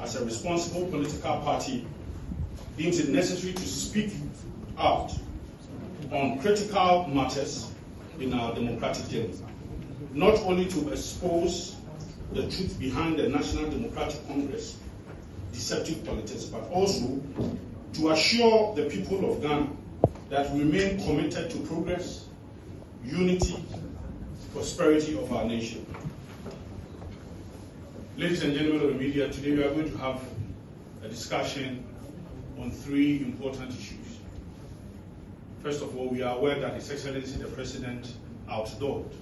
as a responsible political party, deems it necessary to speak out on critical matters in our democratic journey, not only to expose the truth behind the National Democratic Congress deceptive politics, but also to assure the people of Ghana that we remain committed to progress, unity, prosperity of our nation. Ladies and gentlemen of the media, today we are going to have a discussion on three important issues. First of all, we are aware that His Excellency the President outdoored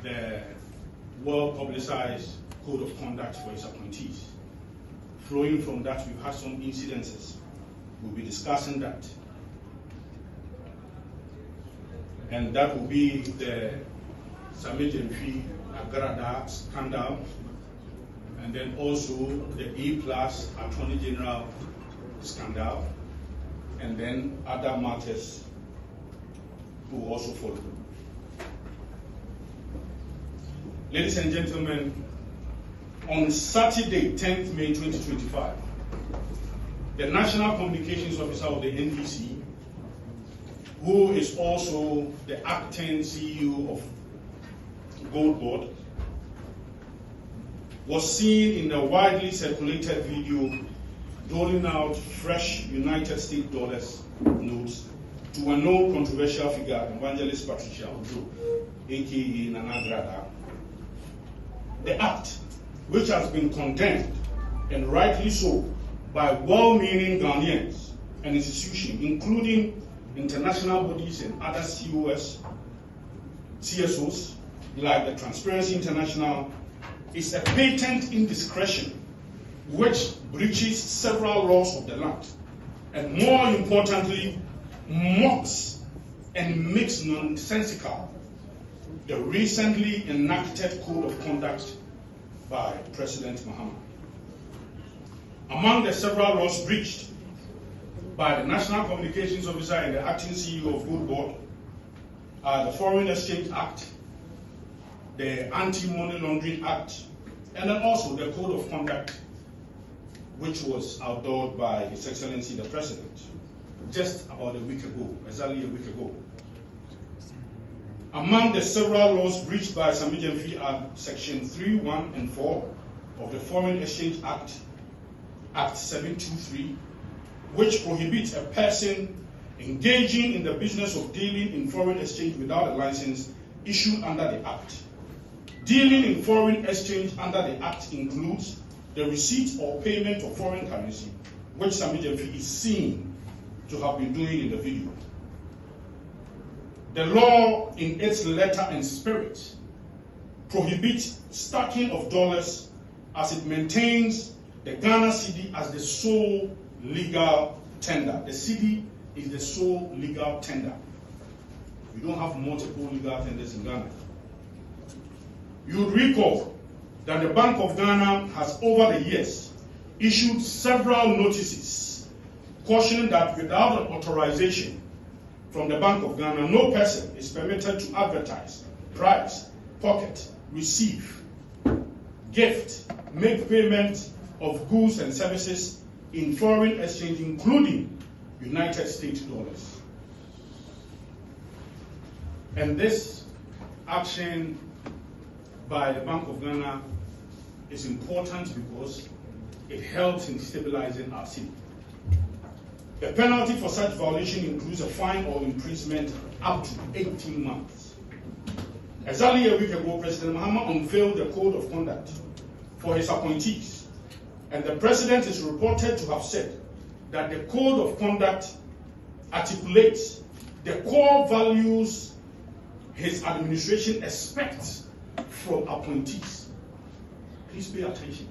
the well-publicized code of conduct for his appointees. Flowing from that, we've had some incidences. We'll be discussing that. And that will be the Sammy Gyamfi scandal, and then also the A+ Attorney General scandal, and then other matters will also follow. Ladies and gentlemen, on Saturday, 10th May 2025, the National Communications Officer of the NDC, who is also the acting CEO of Gold Board, was seen in a widely circulated video doling out fresh United States dollars notes to a known controversial figure, Evangelist Patricia Ojo, aka Nana Grada. The act, which has been condemned, and rightly so, by well-meaning Ghanaians and institutions, including international bodies and other CSOs, like the Transparency International, is a patent indiscretion which breaches several laws of the land, and more importantly, mocks and makes nonsensical the recently enacted Code of Conduct by President Mahama. Among the several laws breached by the National Communications Officer and the acting CEO of Gold Board are the Foreign Exchange Act, the Anti-Money Laundering Act, and then also the Code of Conduct, which was outdoored by His Excellency the President just about a week ago, exactly a week ago. Among the several laws breached by Sammy Gyamfi are Section 3, 1, and 4 of the Foreign Exchange Act, Act 723, which prohibits a person engaging in the business of dealing in foreign exchange without a license issued under the Act. Dealing in foreign exchange under the Act includes the receipt or payment of foreign currency, which Sammy Gyamfi is seen to have been doing in the video. The law, in its letter and spirit, prohibits stacking of dollars as it maintains the Ghana cedi as the sole legal tender. The cedi is the sole legal tender. We don't have multiple legal tenders in Ghana. You would recall that the Bank of Ghana has over the years issued several notices cautioning that without an authorization from the Bank of Ghana, no person is permitted to advertise, price, pocket, receive, gift, make payment of goods and services in foreign exchange, including United States dollars. And this action by the Bank of Ghana is important because it helps in stabilizing our city. The penalty for such violation includes a fine or imprisonment up to 18 months. Exactly a week ago, President Mahama unveiled the Code of Conduct for his appointees, and the President is reported to have said that the Code of Conduct articulates the core values his administration expects from appointees. Please pay attention.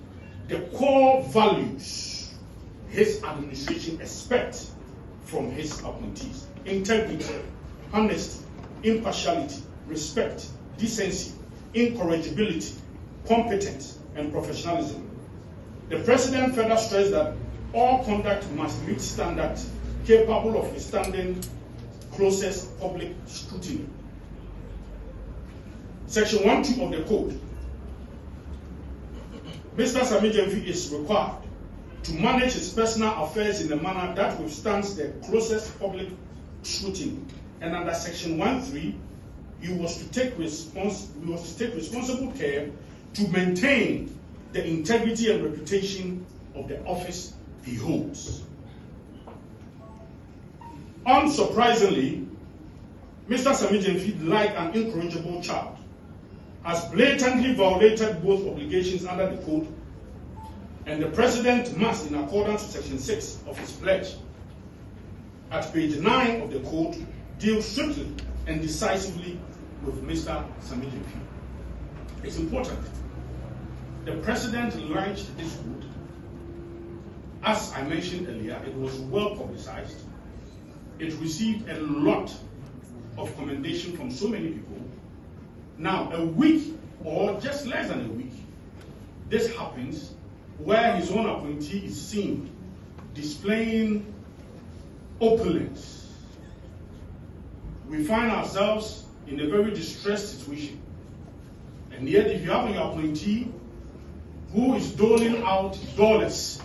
The core values his administration expects from his appointees: integrity, honesty, impartiality, respect, decency, incorrigibility, competence, and professionalism. The President further stressed that all conduct must meet standards capable of withstanding closest public scrutiny. Section 1.2 of the Code Mr. Sammy Gyamfi is required to manage his personal affairs in a manner that withstands the closest public scrutiny. And under Section 1.3, he was to take responsible care to maintain the integrity and reputation of the office he holds. Unsurprisingly, Mr. Sammy Gyamfi, like an incorrigible child, has blatantly violated both obligations under the Code, and the President must, in accordance with Section 6 of his pledge, at page 9 of the Code, deal strictly and decisively with Mr. Sammy Gyamfi. It's important. The President launched this code. As I mentioned earlier, it was well publicized. It received a lot of commendation from so many people. Now, a week or just less than a week, this happens where his own appointee is seen displaying opulence. We find ourselves in a very distressed situation. And yet, if you have an appointee who is doling out dollars,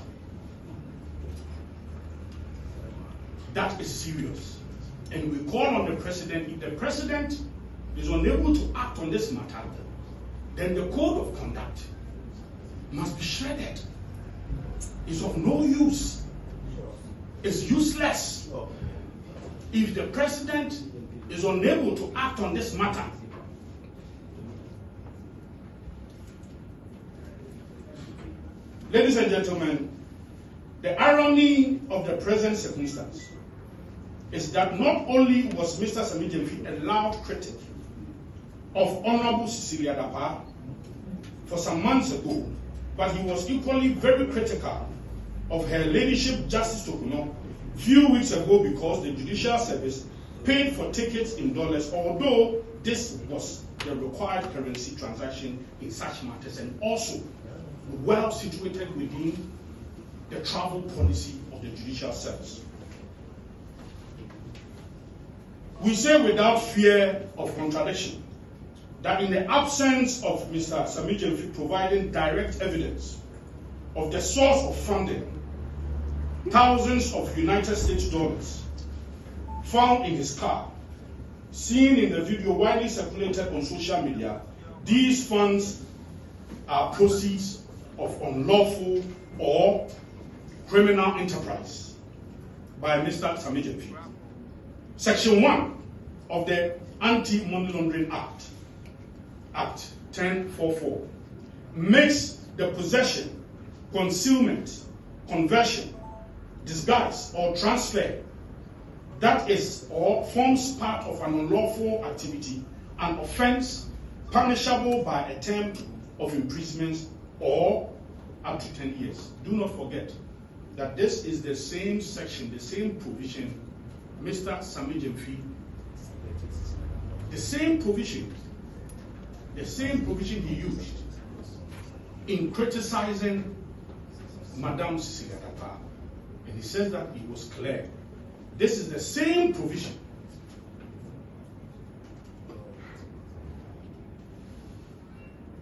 that is serious. And we call on the President. If the President is unable to act on this matter, then the code of conduct must be shredded. It's of no use. It's useless. If the President is unable to act on this matter, ladies and gentlemen, the irony of the present circumstance is that not only was Mr. Sammy Gyamfi a loud critic of Honorable Cecilia Dapa for some months ago, but he was equally very critical of Her Ladyship Justice Tokuno few weeks ago because the Judicial Service paid for tickets in dollars, although this was the required currency transaction in such matters and also well situated within the travel policy of the Judicial Service. We say without fear of contradiction that in the absence of Mr. Sammy Gyamfi providing direct evidence of the source of funding, thousands of United States dollars found in his car, seen in the video widely circulated on social media, these funds are proceeds of unlawful or criminal enterprise by Mr. Sammy Gyamfi. Section 1 of the Anti-Money Laundering Act, Act 1044, makes the possession, concealment, conversion, disguise, or transfer that is or forms part of an unlawful activity an offense punishable by a term of imprisonment or up to 10 years. Do not forget that this is the same section, the same provision Mr. Sammy Gyamfi, the same provision he used in criticizing Madame Cecilia Dapa. And he says that it was clear. This is the same provision.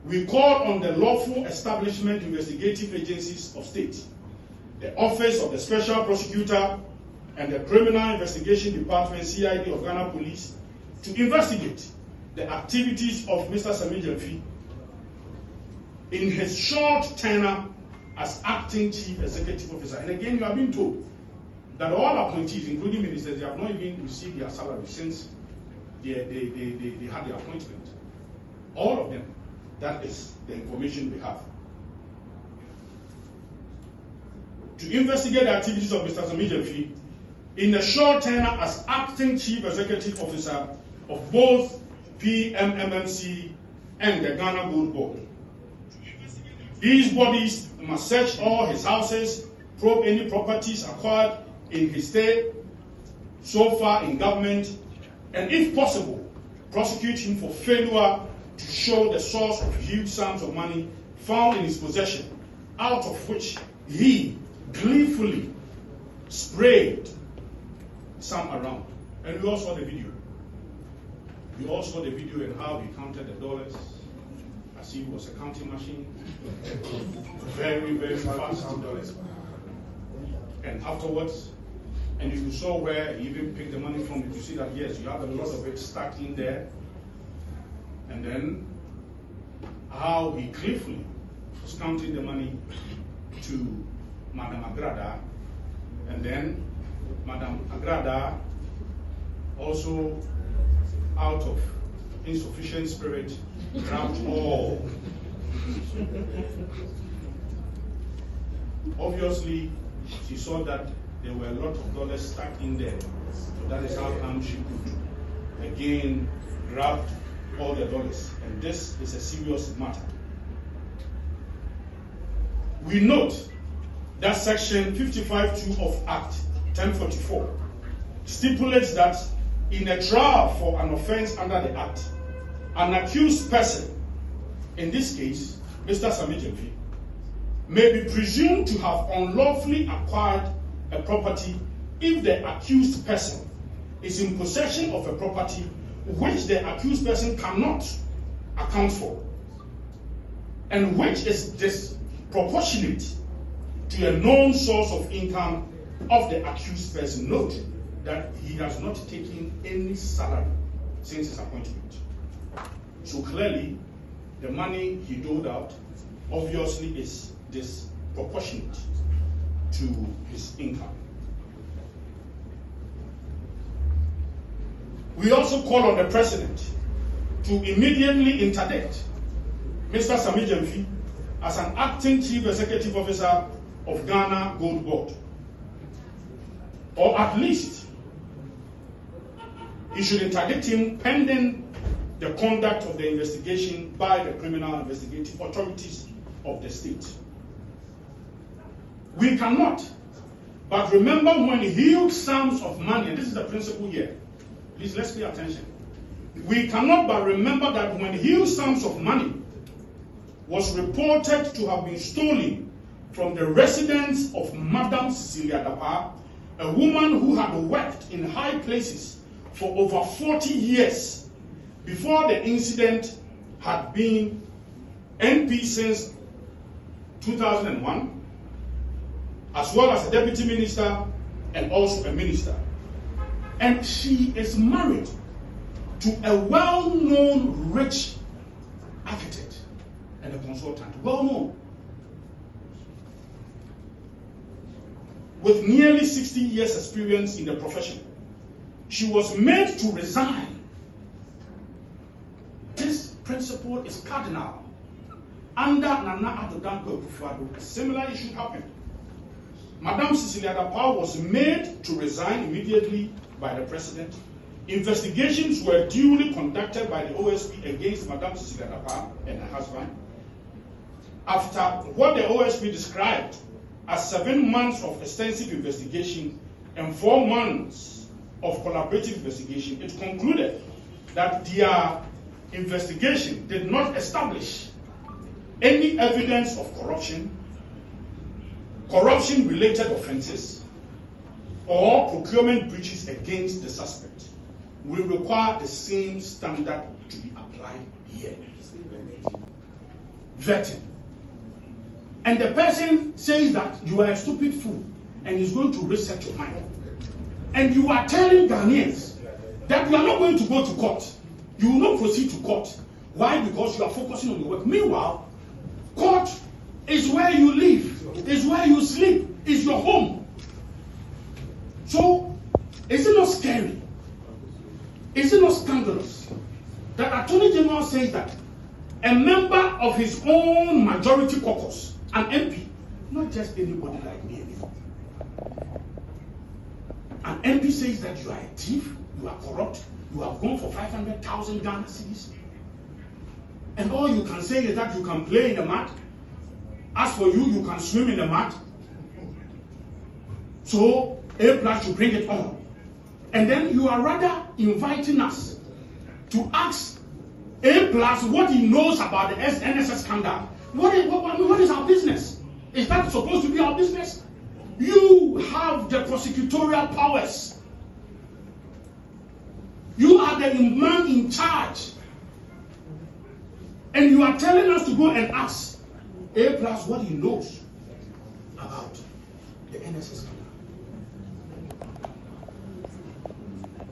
We call on the lawful establishment investigative agencies of state, the Office of the Special Prosecutor, and the Criminal Investigation Department, CID of Ghana Police, to investigate the activities of Mr. Sammy Gyamfi in his short tenure as acting chief executive officer. And again, you have been told that all appointees, including ministers, they have not even received their salary since they had their appointment. All of them. That is the information we have. To investigate the activities of Mr. Sammy Gyamfi in a short tenure as acting chief executive officer of both PMMMC and the Ghana Gold Board. These bodies must search all his houses, probe any properties acquired in his stay so far in government, and if possible, prosecute him for failure to show the source of huge sums of money found in his possession, out of which he gleefully sprayed some around. And we all saw the video. We all saw the video and how he counted the dollars as as if it was a counting machine. Very, very fast. And afterwards, and if you saw where he even picked the money from, you see that yes, you have a lot of it stacked in there. And then how he gleefully was counting the money to Madam Agrada, and then Madam Agrada also, out of insufficient spirit, grabbed all. Obviously, she saw that there were a lot of dollars stuck in there. So that is how come she could again grab all the dollars. And this is a serious matter. We note that section 55(2) of Act 1044 stipulates that in a trial for an offense under the Act, an accused person, in this case, Mr. Sammy Gyamfi, may be presumed to have unlawfully acquired a property if the accused person is in possession of a property which the accused person cannot account for, and which is disproportionate to a known source of income of the accused person. Note that he has not taken any salary since his appointment. So clearly, the money he doled out obviously is disproportionate to his income. We also call on the President to immediately interdict Mr. Sammy Gyamfi as an acting Chief Executive Officer of Ghana Gold Board. Or at least, he should interdict him pending the conduct of the investigation by the criminal investigative authorities of the state. We cannot but remember when huge sums of money, and this is the principle here, please let's pay attention. We cannot but remember that when huge sums of money was reported to have been stolen from the residence of Madam Cecilia Dapa, a woman who had worked in high places for over 40 years before the incident, had been NP since 2001, as well as a deputy minister and also a minister. And she is married to a well-known rich architect and a consultant, well-known, with nearly 60 years experience in the profession. She was made to resign. This principle is cardinal. Under Nana Addo Dankwa Akufo-Addo, a similar issue happened. Madam Cecilia Dapa was made to resign immediately by the president. Investigations were duly conducted by the OSP against Madam Cecilia Dapa and her husband. After what the OSP described as 7 months of extensive investigation and 4 months of collaborative investigation, it concluded that their investigation did not establish any evidence of corruption, corruption-related offenses, or procurement breaches against the suspect. We require the same standard to be applied here. Vetting. And the person says that you are a stupid fool and is going to reset your mind. And you are telling Ghanaians that you are not going to go to court. You will not proceed to court. Why? Because you are focusing on your work. Meanwhile, court is where you live, is where you sleep, is your home. So, is it not scary? Is it not scandalous that Attorney General says that a member of his own majority caucus, an MP, not just anybody like me anymore, an MP says that you are a thief, you are corrupt, you have gone for 500,000 Ghana cedis, and all you can say is that you can play in the mud. As for you, you can swim in the mud. So, A+ should bring it on. And then you are rather inviting us to ask A+ what he knows about the NSS scandal. What is our business? Is that supposed to be our business? You have the prosecutorial powers. You are the man in charge. And you are telling us to go and ask A+ what he knows about the NSS scandal.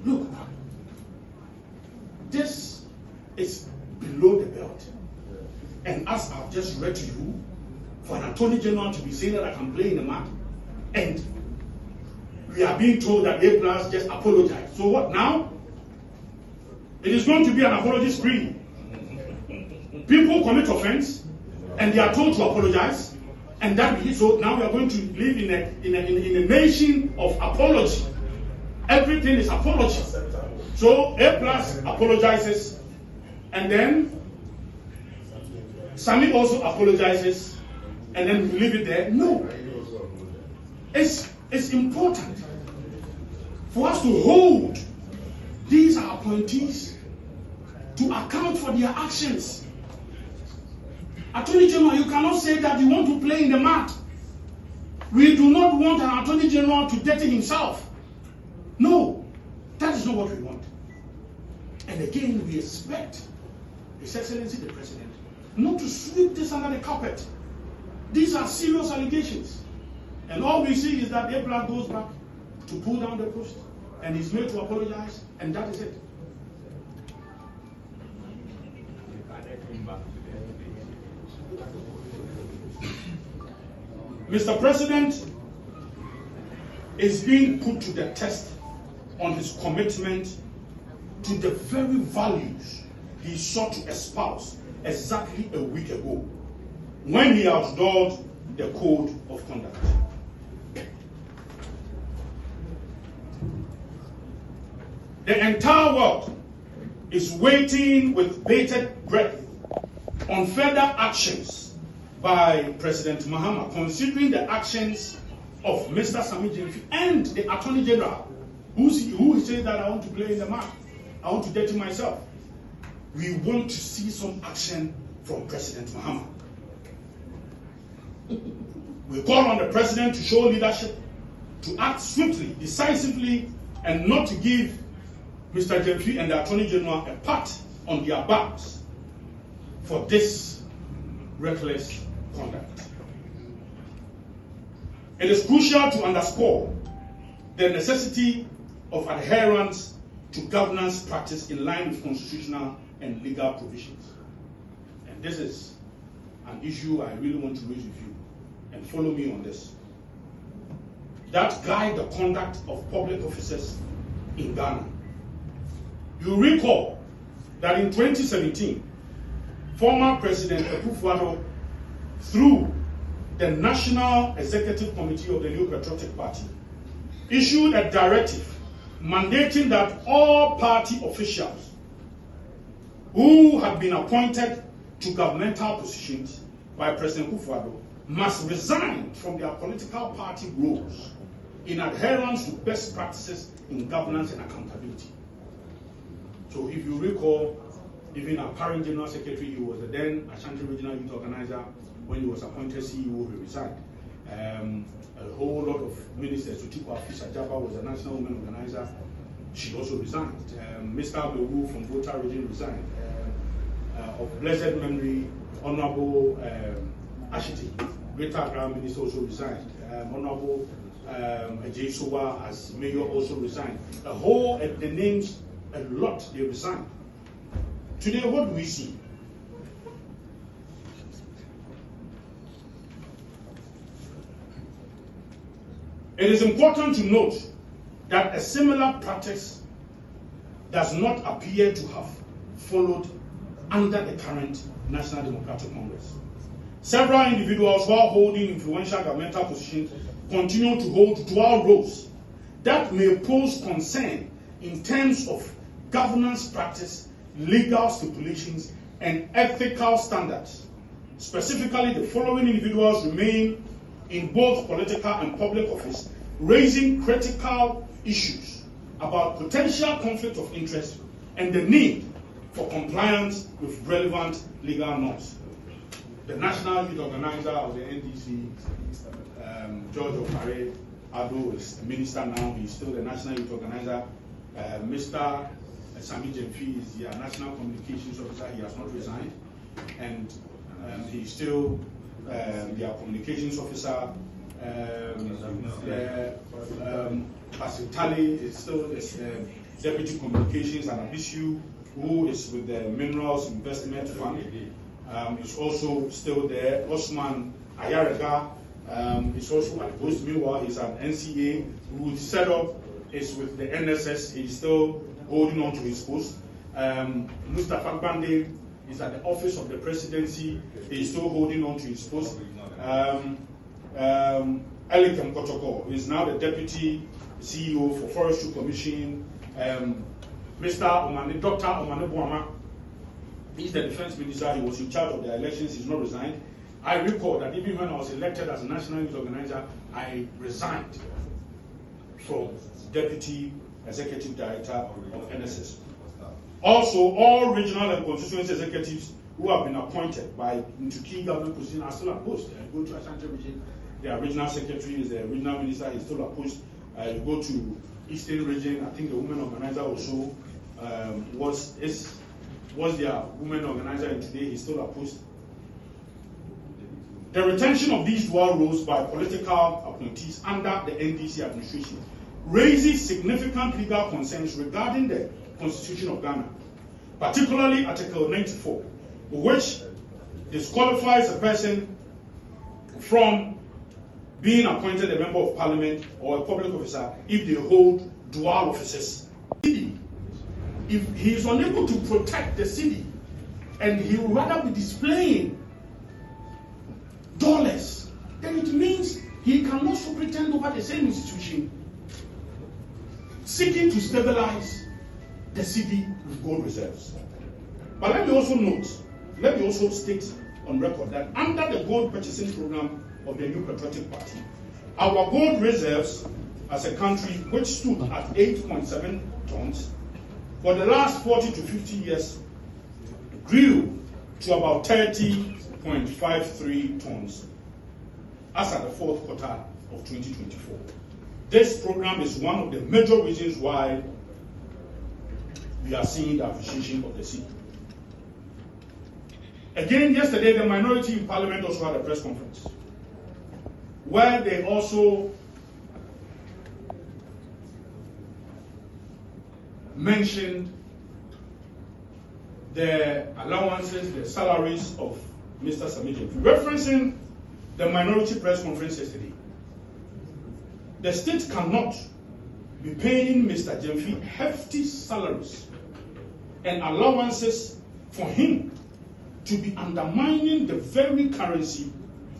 Look, this is below the belt. And as I've just read to you, for an Attorney General to be saying that I can play in the mud, and we are being told that A+ just apologized. So what now? It is going to be an apology spree. People commit offense, and they are told to apologize, and that so now we are going to live in a nation of apology. Everything is apology. So A+ apologizes, and then Sammy also apologizes, and then we leave it there. No. It's important for us to hold these appointees to account for their actions. Attorney General, you cannot say that you want to play in the mud. We do not want an Attorney General to dirty himself. No, that is not what we want. And again, we expect His Excellency the President not to sweep this under the carpet. These are serious allegations. And all we see is that A+ goes back to pull down the post, and he's made to apologize, and that is it. Mr. President is being put to the test on his commitment to the very values he sought to espouse exactly a week ago when he outlawed the Code of Conduct. The entire world is waiting with bated breath on further actions by President Mahama, considering the actions of Mr. Sammy Gyamfi and the Attorney General, who says that I want to play in the mud, I want to dirty myself. We want to see some action from President Mahama. We call on the President to show leadership, to act swiftly, decisively, and not to give Mr. Gyamfi and the Attorney General a pat on their backs for this reckless conduct. It is crucial to underscore the necessity of adherence to governance practice in line with constitutional and legal provisions. And this is an issue I really want to raise with you, and follow me on this. That guide the conduct of public officers in Ghana. You recall that in 2017, former President Akufo-Addo, through the National Executive Committee of the New Patriotic Party, issued a directive mandating that all party officials who had been appointed to governmental positions by President Akufo-Addo must resign from their political party roles in adherence to best practices in governance and accountability. So if you recall, even our current General Secretary, he was the then Ashanti Regional Youth Organizer. When he was appointed CEO, he resigned. A whole lot of ministers, Tutuko Afisa-Jaba was a National Women Organizer. She also resigned. Mr. Abdul from Volta region resigned. Of blessed memory, Honorable Ashiti, Greater Accra Minister, also resigned. Honorable Ajay Sowa as Mayor also resigned. The names, a lot, they resigned. Today, what do we see? It is important to note that a similar practice does not appear to have followed under the current National Democratic Congress. Several individuals, while holding influential governmental positions, continue to hold dual roles that may pose concern in terms of governance practice, legal stipulations, and ethical standards. Specifically, the following individuals remain in both political and public office, raising critical issues about potential conflict of interest and the need for compliance with relevant legal norms. The National Youth Organizer of the NDC, George Okare Ado, is the minister now. He's still the National Youth Organizer. Mr. Sammy Gyamfi is the National Communications Officer. He has not resigned. and he's still their communications officer. Pastor Tally is still Deputy Communications and Abisu, who is with the Minerals Investment Fund. Is also still there. Osman Ayarega is also at post. Meanwhile, he's at NCA, whose setup is with the NSS. He's still holding on to his post. Mustafa Bande is at the Office of the Presidency. He's still holding on to his post. Elikem Kotoko is now the Deputy CEO for Forestry Commission. Mr. Omane, Dr. Omane Boama, he's the Defense Minister. He was in charge of the elections. He's not resigned. I recall that even when I was elected as a National Youth Organizer, I resigned from Deputy Executive Director of NSS. Also, all regional and constituency executives who have been appointed by into key government positions are still at post. Go to Ashanti region, their regional secretary is the regional minister, he's still at post. You go to Eastern region, I think the women organizer also was their women organizer, and today he's still at post. The retention of these dual roles by political appointees under the NDC administration raises significant legal concerns regarding the Constitution of Ghana, particularly Article 94, which disqualifies a person from being appointed a member of parliament or a public officer if they hold dual offices. If he is unable to protect the city and he would rather be displaying dollars, then it means he can also pretend over the same institution, seeking to stabilize the city with gold reserves. But let me also state on record that under the gold purchasing program of the New Patriotic Party, our gold reserves as a country, which stood at 8.7 tons, for the last 40 to 50 years, grew to about 30.53 tons as at the fourth quarter of 2024. This program is one of the major reasons why we are seeing the appreciation of the city. Again, yesterday, the minority in Parliament also had a press conference where they also mentioned the allowances, the salaries of Mr. Sammy Gyamfi. Referencing the minority press conference yesterday, the state cannot be paying Mr. Gyamfi hefty salaries and allowances for him to be undermining the very currency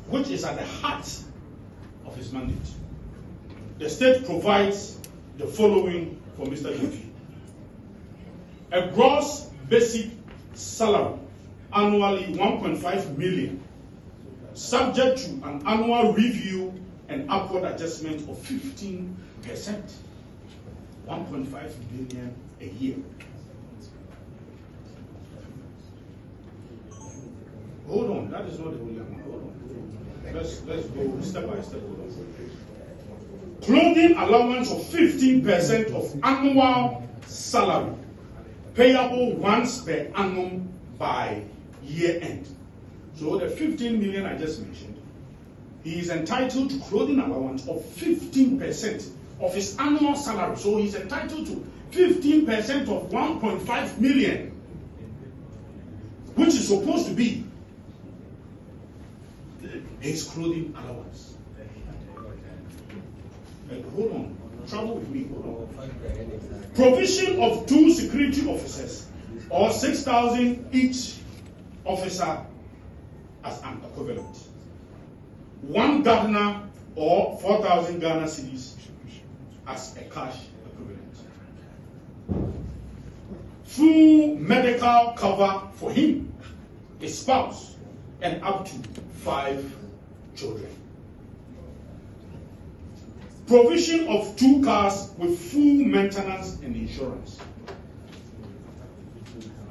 which is at the heart of his mandate. The state provides the following for Mr. Gyamfi: a gross basic salary annually 1.5 million, subject to an annual review and upward adjustment of 15%. 1.5 billion a year. Hold on, that is not the only amount. Hold on. Let's go step by step. Clothing allowance of 15% of annual salary, payable once per annum by year end. So the 15 million I just mentioned, he is entitled to clothing allowance of 15% of his annual salary. So he's entitled to 15% of 1.5 million, which is supposed to be his clothing allowance. Hold on, travel with me, hold on. Provision of 2 security officers, or 6,000 each officer as an equivalent. 1 gardener, or 4,000 Ghana cedis as a cash equivalent. Full medical cover for him, his spouse, and up to 5 children. Provision of 2 cars with full maintenance and insurance.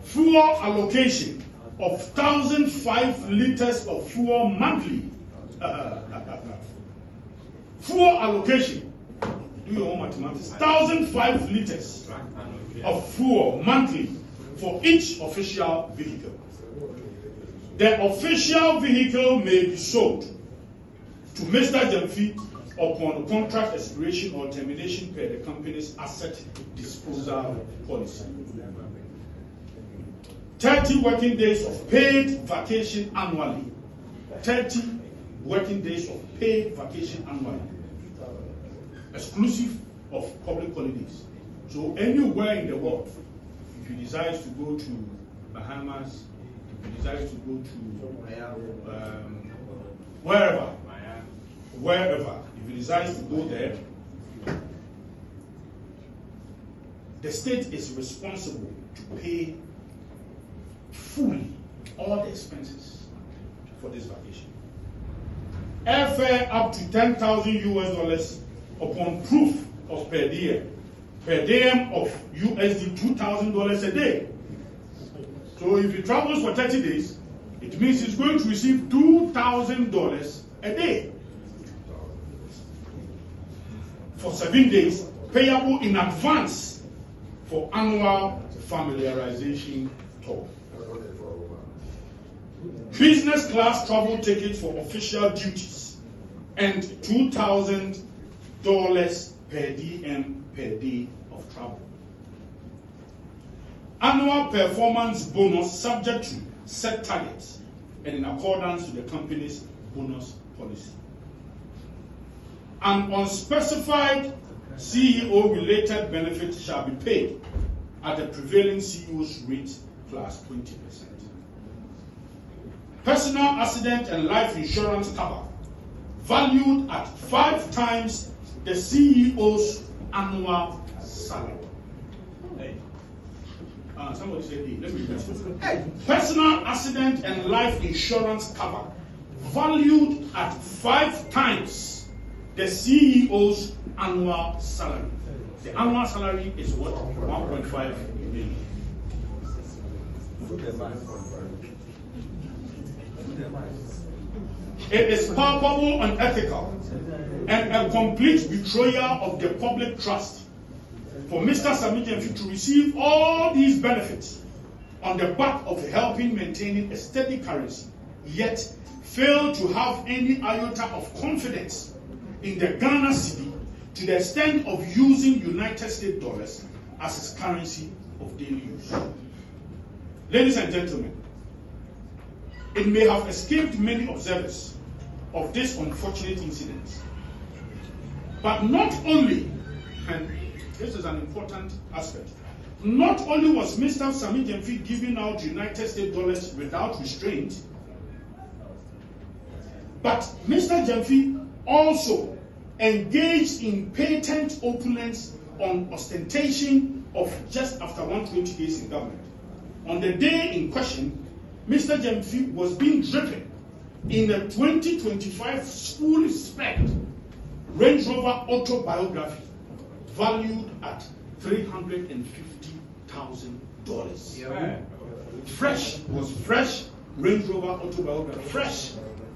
Fuel allocation of 1,005 liters of fuel monthly. Fuel allocation, do your own mathematics, 1,005 liters of fuel monthly for each official vehicle. The official vehicle may be sold to Mr. Gyamfi upon contract expiration or termination per the company's asset disposal policy. 30 working days of paid vacation annually. 30 working days of paid vacation annually. Exclusive of public holidays. So anywhere in the world, if you decide to go to Bahamas, if you decide to go to wherever, if you decide to go there, the state is responsible to pay fully all the expenses for this vacation. Airfare up to $10,000 upon proof of per diem of USD $2,000 a day. So if he travels for 30 days, it means he's going to receive $2,000 a day for 7 days, payable in advance for annual familiarization tour. Business class travel tickets for official duties and $2,000 per diem per day of travel. Annual performance bonus subject to set targets and in accordance with the company's bonus policy. An unspecified CEO-related benefit shall be paid at the prevailing CEO's rate plus 20%. Personal accident and life insurance cover valued at 5 times the CEO's annual salary. Somebody said, hey, let me repeat. Hey. Personal accident and life insurance cover valued at 5 times the CEO's annual salary. The annual salary is what? 1.5 million. It is palpable, unethical, and a complete betrayal of the public trust for Mr. Sammy Gyamfi to receive all these benefits on the back of helping maintaining a steady currency, yet fail to have any iota of confidence in the Ghana cedi to the extent of using United States dollars as his currency of daily use. Ladies and gentlemen, it may have escaped many observers of this unfortunate incident, but not only, and this is an important aspect, not only was Mr. Sammy Gyamfi giving out United States dollars without restraint, but Mr. Gyamfi also engaged in patent opulence on ostentation of just after 120 days in government. On the day in question, Mr. Gyamfi was being driven in a 2025 full spec Range Rover autobiography valued at $350,000. Yeah. Fresh Range Rover autobiography. Fresh.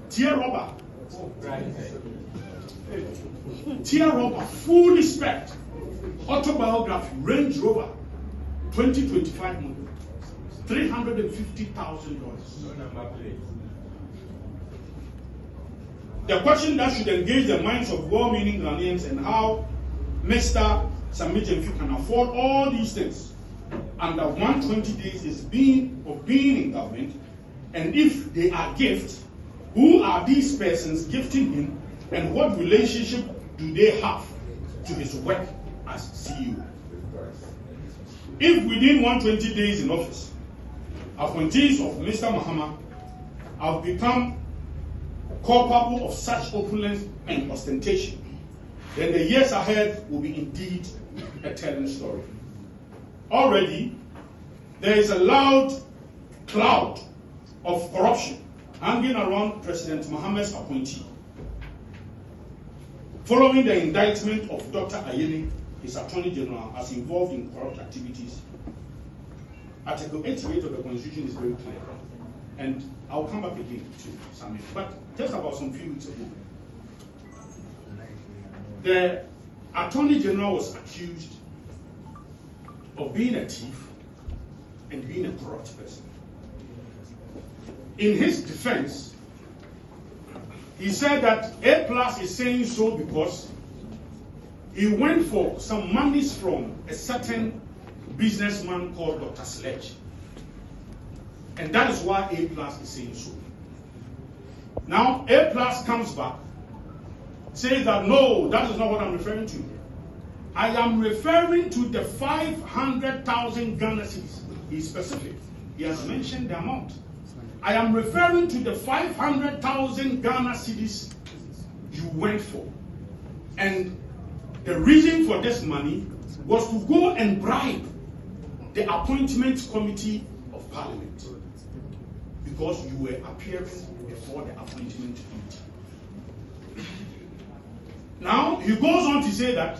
Tear rubber. Tear rubber, fully spec autobiography, Range Rover, 2025 model. $350,000. The question that should engage the minds of well-meaning Ghanaians and how Mr. Sammy Gyamfi can afford all these things under 120 days is being in government, and if they are gifts, who are these persons gifting him, and what relationship do they have to his work as CEO? If within 120 days in office, appointees of Mr. Mahama have become culpable of such opulence and ostentation, then the years ahead will be indeed a telling story. Already, there is a loud cloud of corruption hanging around President Mahama's appointee. Following the indictment of Dr. Ayeni, his Attorney General, as involved in corrupt activities, Article 88 of the Constitution is very clear. And I'll come back again to Sammy. But just about some few weeks ago, the Attorney General was accused of being a thief and being a corrupt person. in his defense, he said that A Plus is saying so because he went for some monies from a certain businessman called Dr. Sledge. And that is why A Plus is saying so. Now, A Plus comes back, says that no, that is not what I'm referring to. I am referring to the 500,000 Ghana cedis. He's specific. He has mentioned the amount. I am referring to the 500,000 Ghana cedis you went for. And the reason for this money was to go and bribe the appointment committee of parliament, because you were appearing before the appointment committee. Now, he goes on to say that